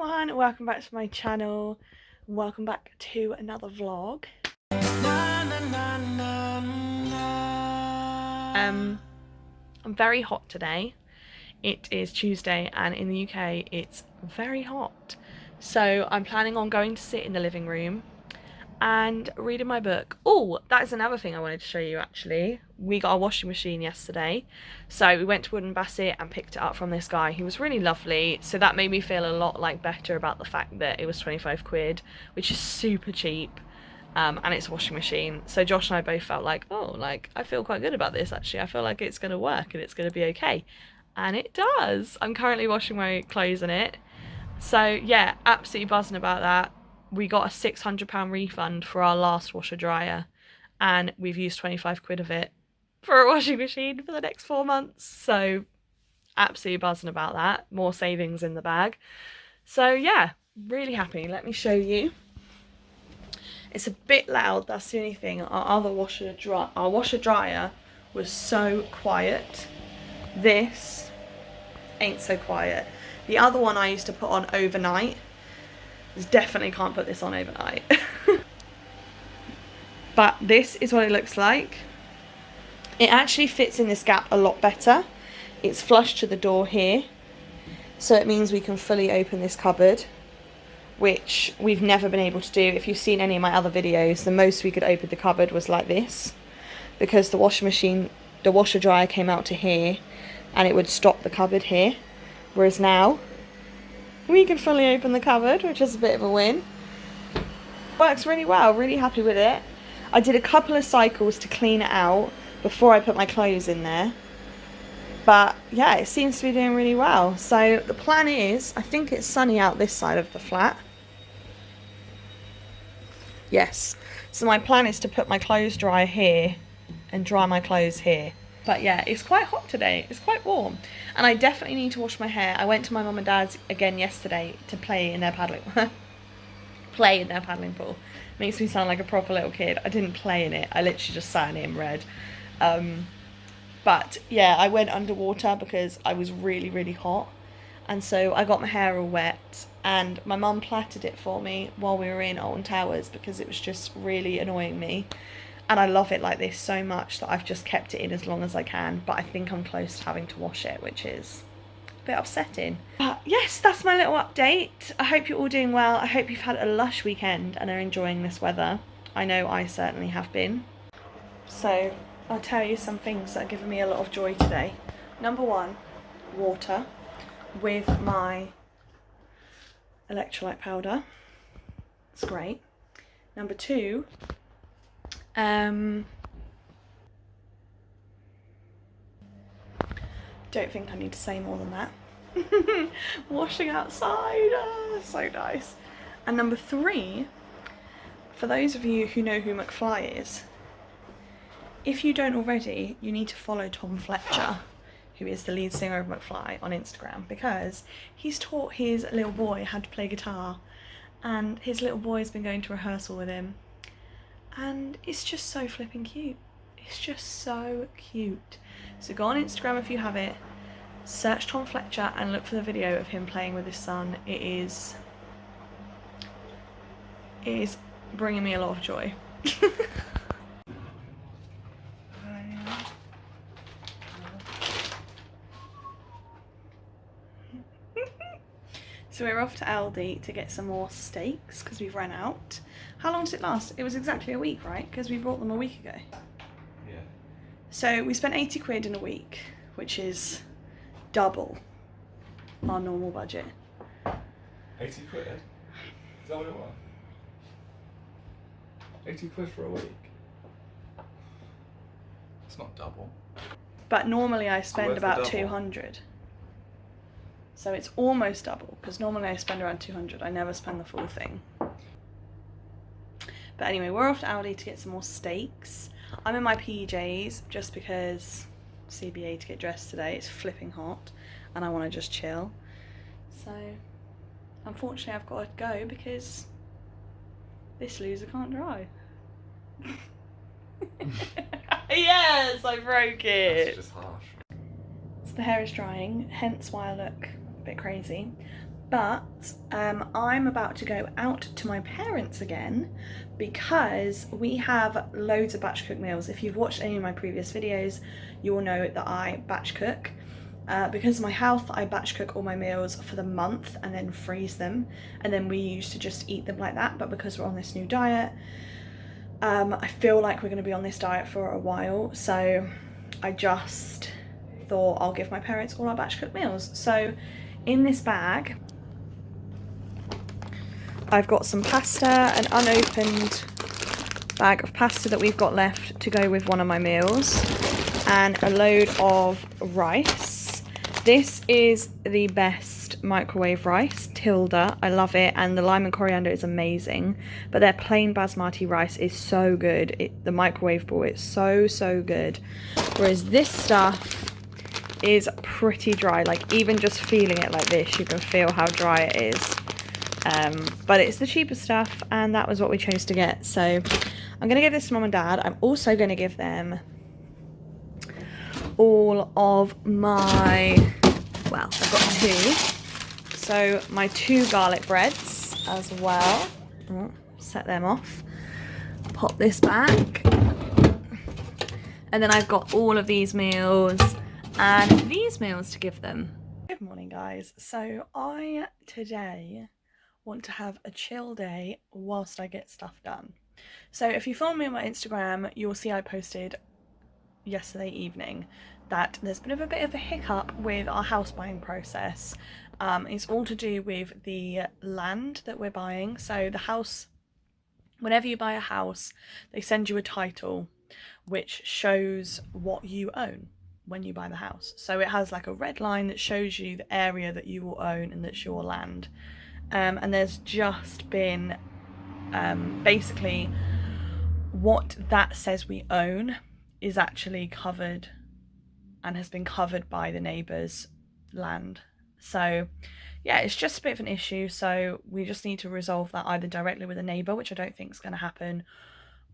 everyone, welcome back to my channel. Welcome back to another vlog. I'm very hot today. It is Tuesday and in the UK it's very hot. So I'm planning on going to sit in the living room and reading my book. Oh, that is another thing I wanted to show you actually. We got a washing machine yesterday. So we went to Wood & Bassett and picked it up from this guy. He was really lovely. So that made me feel a lot better about the fact that it was 25 quid, which is super cheap. And it's a washing machine. So Josh and I both felt like, oh, I feel quite good about this actually. I feel like it's going to work and it's going to be okay. And it does. I'm currently washing my clothes in it. So yeah, absolutely buzzing about that. We got a £600 refund for our last washer dryer and we've used 25 quid of it for a washing machine for the next 4 months. So absolutely buzzing about that. More savings in the bag. So yeah, really happy. Let me show you. It's a bit loud, that's the only thing. Our washer dryer was so quiet. This ain't so quiet. The other one I used to put on overnight. Definitely can't put this on overnight. But this is what it looks like. It actually fits in this gap a lot better. It's flush to the door here. So it means we can fully open this cupboard, which we've never been able to do. If you've seen any of my other videos, the most we could open the cupboard was like this, because the washer dryer came out to here and it would stop the cupboard here. Whereas now, we can fully open the cupboard, which is a bit of a win. Works really well, really happy with it. I did a couple of cycles to clean it out before I put my clothes in there. But yeah, it seems to be doing really well. So the plan is, I think it's sunny out this side of the flat. Yes. So my plan is to put my clothes dry here and dry my clothes here. But yeah, it's quite hot today. It's quite warm. And I definitely need to wash my hair. I went to my mum and dad's again yesterday to play in their paddling pool. Makes me sound like a proper little kid. I didn't play in it. I literally just sat in it and read. But yeah, I went underwater because I was really, really hot. And so I got my hair all wet and my mum plaited it for me while we were in Alton Towers because it was just really annoying me. And I love it like this so much that I've just kept it in as long as I can. But I think I'm close to having to wash it, which is a bit upsetting. But yes, that's my little update. I hope you're all doing well. I hope you've had a lush weekend and are enjoying this weather. I know I certainly have been. So I'll tell you some things that are giving me a lot of joy today. Number one, water with my electrolyte powder. It's great. Number two, don't think I need to say more than that. Washing outside, so nice. And number three, for those of you who know who McFly is, if you don't already, you need to follow Tom Fletcher, who is the lead singer of McFly, on Instagram, because he's taught his little boy how to play guitar, and his little boy's been going to rehearsal with him. And it's just so flipping cute. It's just so cute. So go on Instagram if you have it, search Tom Fletcher and look for the video of him playing with his son. It is bringing me a lot of joy. So we're off to Aldi to get some more steaks because we've run out. How long does it last? It was exactly a week, right? Because we brought them a week ago. Yeah. So we spent 80 quid in a week, which is double our normal budget. 80 quid? Is that what it was? 80 quid for a week? It's not double. But normally I spend Where's the about double? 200. So it's almost double, because normally I spend around 200. I never spend the full thing. But anyway, we're off to Aldi to get some more steaks. I'm in my PJs just because CBA to get dressed today. It's flipping hot and I want to just chill. So unfortunately I've got to go because this loser can't drive. Yes, I broke it. That's just harsh. So the hair is drying, hence why I look a bit crazy. but I'm about to go out to my parents again because we have loads of batch cook meals. If you've watched any of my previous videos, you will know that I batch cook. Because of my health, I batch cook all my meals for the month and then freeze them, and then we used to just eat them like that. But because we're on this new diet, I feel like we're going to be on this diet for a while, so I just thought I'll give my parents all our batch cooked meals. So in this bag I've got some pasta, an unopened bag of pasta that we've got left to go with one of my meals, and a load of rice. This is the best microwave rice, Tilda. I love it, and the lime and coriander is amazing, but their plain basmati rice is so good. The microwavable is so good, whereas this stuff is pretty dry. Like, even just feeling it like this, you can feel how dry it is. But it's the cheaper stuff, and that was what we chose to get. So I'm going to give this to mum and dad. I'm also going to give them all of my, well, I've got two. So my 2 garlic breads as well. Set them off. Pop this back. And then I've got all of these meals and these meals to give them. Good morning, guys. So I today want to have a chill day whilst I get stuff done. So if you follow me on my Instagram, you'll see I posted yesterday evening that there's been a bit of a hiccup with our house buying process. It's all to do with the land that we're buying. So the house, whenever you buy a house, they send you a title which shows what you own when you buy the house. So it has like a red line that shows you the area that you will own and that's your land. And there's just been basically what that says we own is actually covered and has been covered by the neighbour's land. So yeah, it's just a bit of an issue. So we just need to resolve that either directly with a neighbour, which I don't think is going to happen,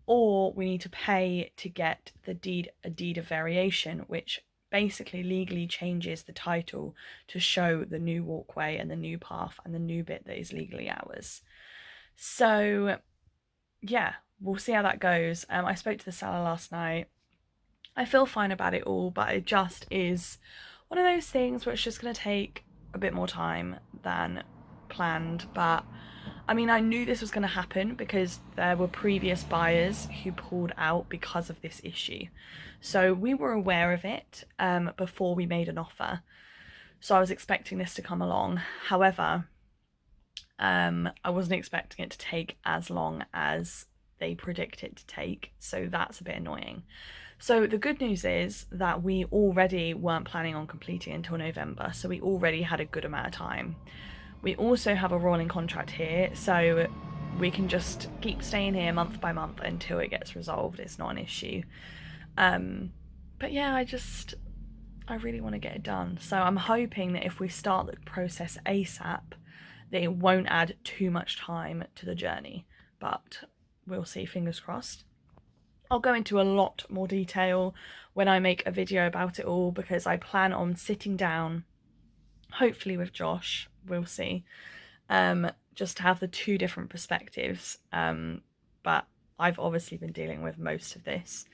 or we need to pay to get a deed of variation, which basically legally changes the title to show the new walkway and the new path and the new bit that is legally ours. So yeah, we'll see how that goes. I spoke to the seller last night. I feel fine about it all, but it just is one of those things where it's just going to take a bit more time than planned. But I mean, I knew this was going to happen because there were previous buyers who pulled out because of this issue. So we were aware of it before we made an offer. So I was expecting this to come along. However, I wasn't expecting it to take as long as they predict it to take. So that's a bit annoying. So the good news is that we already weren't planning on completing until November. So we already had a good amount of time. We also have a rolling contract here, so we can just keep staying here month by month until it gets resolved. It's not an issue. But yeah, I really want to get it done. So I'm hoping that if we start the process ASAP, that it won't add too much time to the journey. But we'll see, fingers crossed. I'll go into a lot more detail when I make a video about it all, because I plan on sitting down, hopefully with Josh, we'll see, just to have the 2 different perspectives. But I've obviously been dealing with most of this.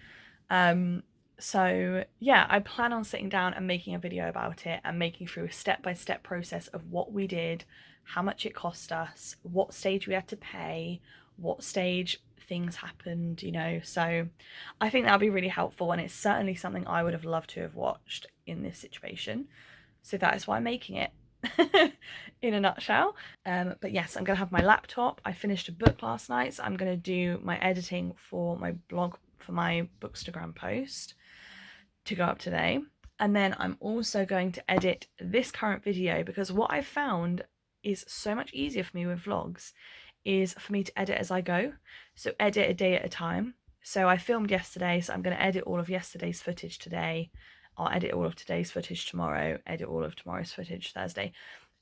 So yeah, I plan on sitting down and making a video about it and making through a step-by-step process of what we did, how much it cost us, what stage we had to pay, what stage things happened, you know. So I think that'll be really helpful, and it's certainly something I would have loved to have watched in this situation. So that is why I'm making it. In a nutshell. But yes, I'm gonna have my laptop. I finished a book last night, so I'm gonna do my editing for my blog, for my Bookstagram post to go up today. And then I'm also going to edit this current video, because what I've found is so much easier for me with vlogs is for me to edit as I go. So edit a day at a time. So I filmed yesterday, so I'm going to edit all of yesterday's footage today. I'll edit all of today's footage tomorrow, edit all of tomorrow's footage Thursday.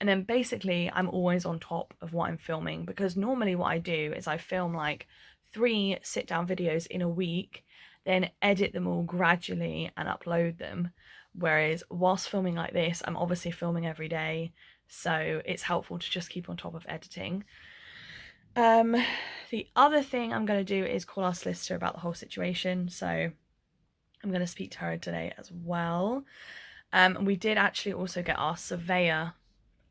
And then basically I'm always on top of what I'm filming, because normally what I do is I film like 3 sit-down videos in a week, then edit them all gradually and upload them. Whereas whilst filming like this, I'm obviously filming every day. so it's helpful to just keep on top of editing. The other thing I'm going to do is call our solicitor about the whole situation, so I'm going to speak to her today as well. We did actually also get our surveyor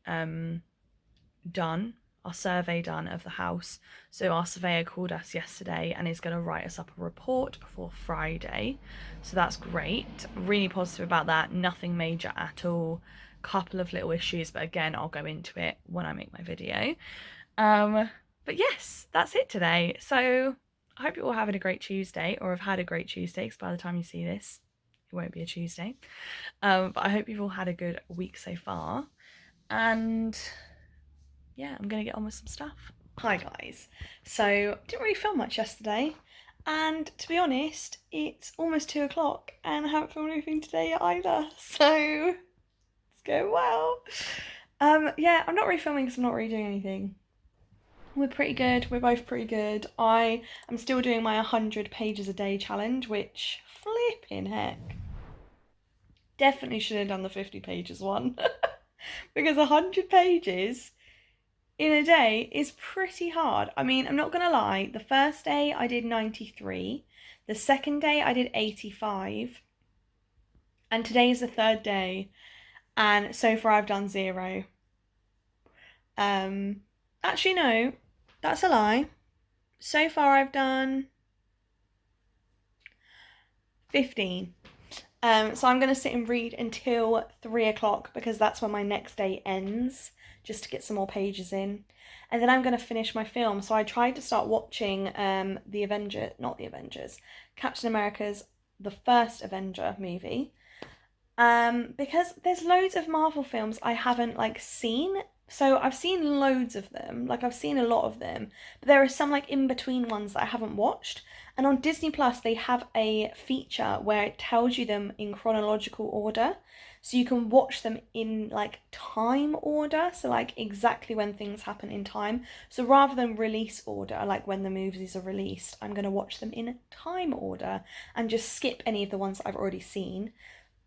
done, our survey done of the house. So our surveyor called us yesterday and is going to write us up a report for Friday. So that's great. Really positive about that. Nothing major at all. Couple of little issues, but again, I'll go into it when I make my video. But yes, that's it today. So I hope you're all having a great Tuesday, or have had a great Tuesday, because by the time you see this, it won't be a Tuesday. But I hope you've all had a good week so far. And yeah, I'm gonna get on with some stuff. Hi guys. So didn't really film much yesterday, and to be honest, it's almost 2 o'clock and I haven't filmed anything today either. So it's going well. Yeah, I'm not really filming because I'm not really doing anything. We're pretty good. We're both pretty good. I am still doing my 100 pages a day challenge, which flipping heck. Definitely should have done the 50 pages one. Because 100 pages in a day is pretty hard. I mean, I'm not gonna lie, the first day I did 93, the second day I did 85, and today is the third day, and so far I've done 0. Actually no, that's a lie. So far I've done 15. So I'm gonna sit and read until 3 o'clock because that's when my next day ends, just to get some more pages in. And then I'm going to finish my film. So I tried to start watching Captain America's the first Avenger movie. Because there's loads of Marvel films I haven't seen. So I've seen loads of them, I've seen a lot of them, but there are some in between ones that I haven't watched. And on Disney Plus they have a feature where it tells you them in chronological order. So you can watch them in time order, so exactly when things happen in time. So rather than release order, when the movies are released, I'm going to watch them in time order and just skip any of the ones that I've already seen.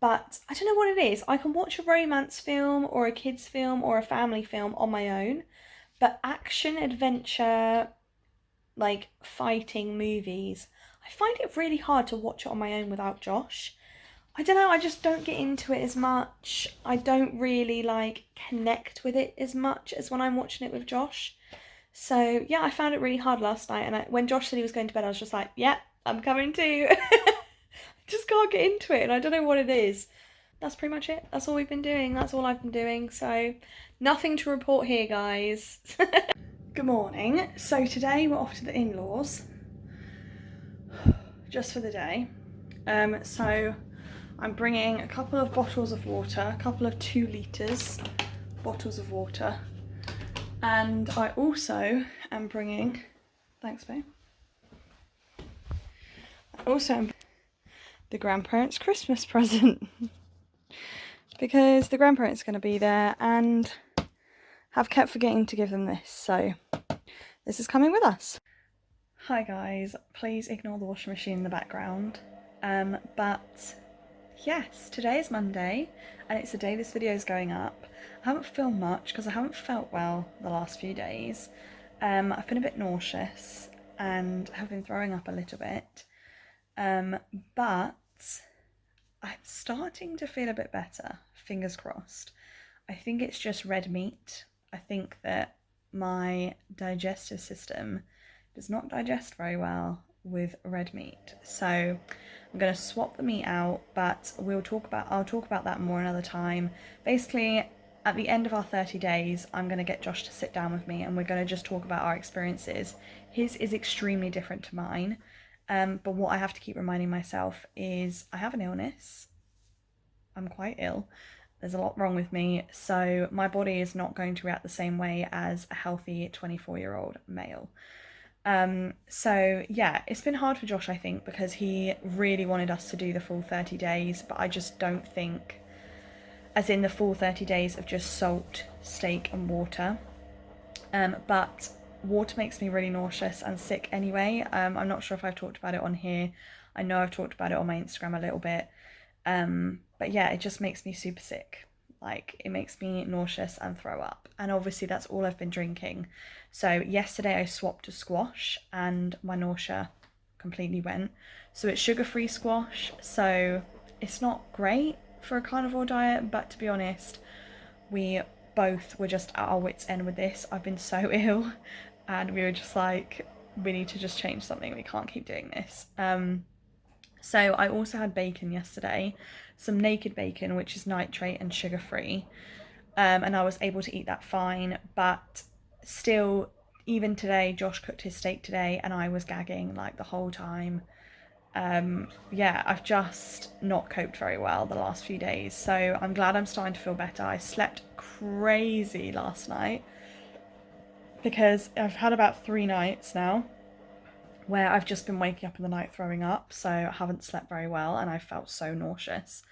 But I don't know what it is. I can watch a romance film or a kids film or a family film on my own, but action, adventure, fighting movies, I find it really hard to watch it on my own without Josh. I don't know, I just don't get into it as much. I don't really connect with it as much as when I'm watching it with Josh. So yeah, I found it really hard last night, and when Josh said he was going to bed, I was just like, yeah, I'm coming too. Just can't get into it, and I don't know what it is. That's pretty much it. That's all we've been doing. That's all I've been doing. So nothing to report here, guys. Good morning. So today we're off to the in-laws just for the day. So I'm bringing a couple of bottles of water, a couple of 2 litres bottles of water, and I also am bringing, thanks babe, I also am the grandparents' Christmas present because the grandparents are going to be there and have kept forgetting to give them this, so this is coming with us. Hi guys, please ignore the washing machine in the background, but yes, today is Monday and it's the day this video is going up. I haven't filmed much because I haven't felt well the last few days. I've been a bit nauseous and have been throwing up a little bit, but I'm starting to feel a bit better, fingers crossed. I think it's just red meat. I think that my digestive system does not digest very well with red meat. So I'm going to swap the meat out, but I'll talk about that more another time. Basically, at the end of our 30 days, I'm going to get Josh to sit down with me and we're going to just talk about our experiences. His is extremely different to mine. But what I have to keep reminding myself is I have an illness. I'm quite ill. There's a lot wrong with me, so my body is not going to react the same way as a healthy 24-year-old male. So yeah, it's been hard for Josh, I think, because he really wanted us to do the full 30 days, but I just don't think, as in the full 30 days of just salt, steak and water. But water makes me really nauseous and sick anyway. I'm not sure if I've talked about it on here. I know I've talked about it on my Instagram a little bit. But yeah, it just makes me super sick. Like, it makes me nauseous and throw up. And obviously that's all I've been drinking. So yesterday I swapped to squash and my nausea completely went. So it's sugar-free squash, so it's not great for a carnivore diet, but to be honest, we both were just at our wits' end with this. I've been so ill, and we were just like, we need to just change something. We can't keep doing this. So I also had bacon yesterday, some naked bacon, which is nitrate and sugar-free, and I was able to eat that fine. But still, even today, Josh cooked his steak today, and I was gagging like the whole time. Yeah, I've just not coped very well the last few days, so I'm glad I'm starting to feel better. I slept crazy last night because I've had about 3 nights now where I've just been waking up in the night throwing up, so I haven't slept very well and I felt so nauseous.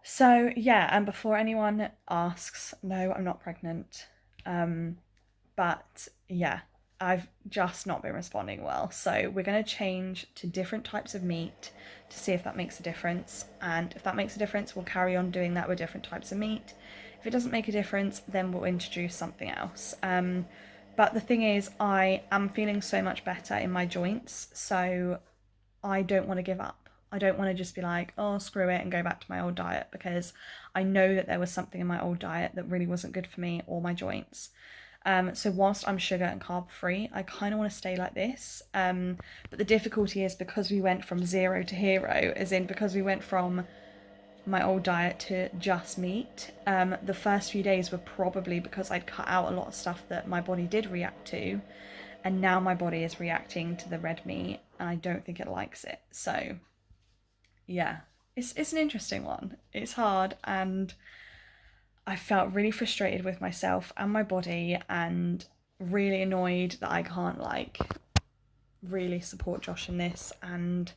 So yeah, and before anyone asks, no, I'm not pregnant. But yeah, I've just not been responding well. So we're going to change to different types of meat to see if that makes a difference. And if that makes a difference, we'll carry on doing that with different types of meat. If it doesn't make a difference, then we'll introduce something else. But the thing is, I am feeling so much better in my joints, so I don't want to give up. I don't want to just be like, oh, screw it and go back to my old diet, because I know that there was something in my old diet that really wasn't good for me or my joints. So whilst I'm sugar and carb free, I kind of want to stay like this. But the difficulty is because we went from zero to hero, as in because we went from my old diet to just meat. The first few days were probably because I'd cut out a lot of stuff that my body did react to, and now my body is reacting to the red meat, and I don't think it likes it. So yeah, it's an interesting one. It's hard, and I felt really frustrated with myself and my body, and really annoyed that I can't like really support Josh in this and,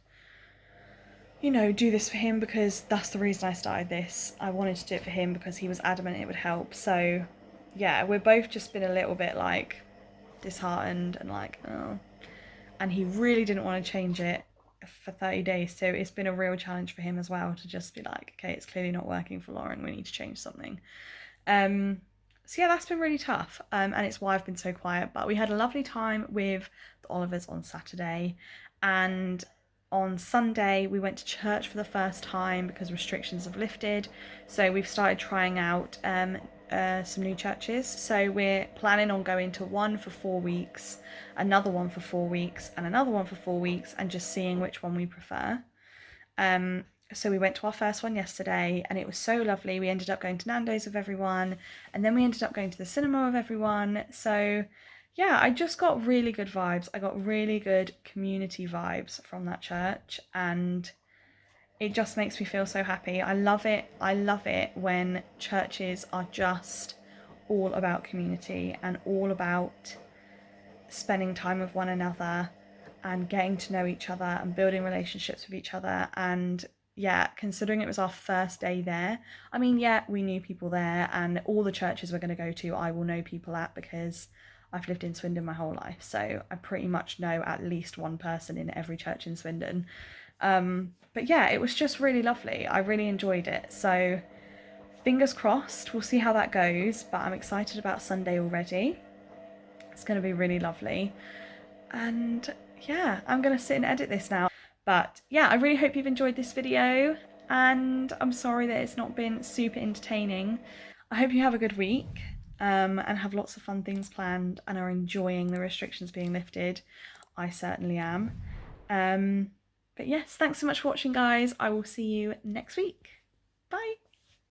you know, do this for him, because that's the reason I started this. I wanted to do it for him because he was adamant it would help. So yeah, we're both just been a little bit like disheartened and like, oh, and he really didn't want to change it for 30 days, so it's been a real challenge for him as well to just be like, okay, it's clearly not working for Lauren, we need to change something. So yeah, that's been really tough, and it's why I've been so quiet. But we had a lovely time with the Olivers on Saturday, and on Sunday we went to church for the first time because restrictions have lifted. So we've started trying out some new churches. So we're planning on going to one for 4 weeks, another one for 4 weeks, and another one for 4 weeks, and just seeing which one we prefer. So we went to our first one yesterday, and it was so lovely. We ended up going to Nando's with everyone, and then we ended up going to the cinema with everyone. So yeah, I just got really good vibes. I got really good community vibes from that church, and it just makes me feel so happy. I love it. I love it when churches are just all about community and all about spending time with one another and getting to know each other and building relationships with each other. And yeah, considering it was our first day there, I mean, yeah, we knew people there, and all the churches we're going to go to, I will know people at, because I've lived in Swindon my whole life. So I pretty much know at least one person in every church in Swindon. But yeah, it was just really lovely. I really enjoyed it. So fingers crossed, we'll see how that goes. But I'm excited about Sunday already. It's going to be really lovely. And yeah, I'm going to sit and edit this now. But yeah, I really hope you've enjoyed this video, and I'm sorry that it's not been super entertaining. I hope you have a good week, and have lots of fun things planned and are enjoying the restrictions being lifted. I certainly am. But yes, thanks so much for watching, guys. I will see you next week.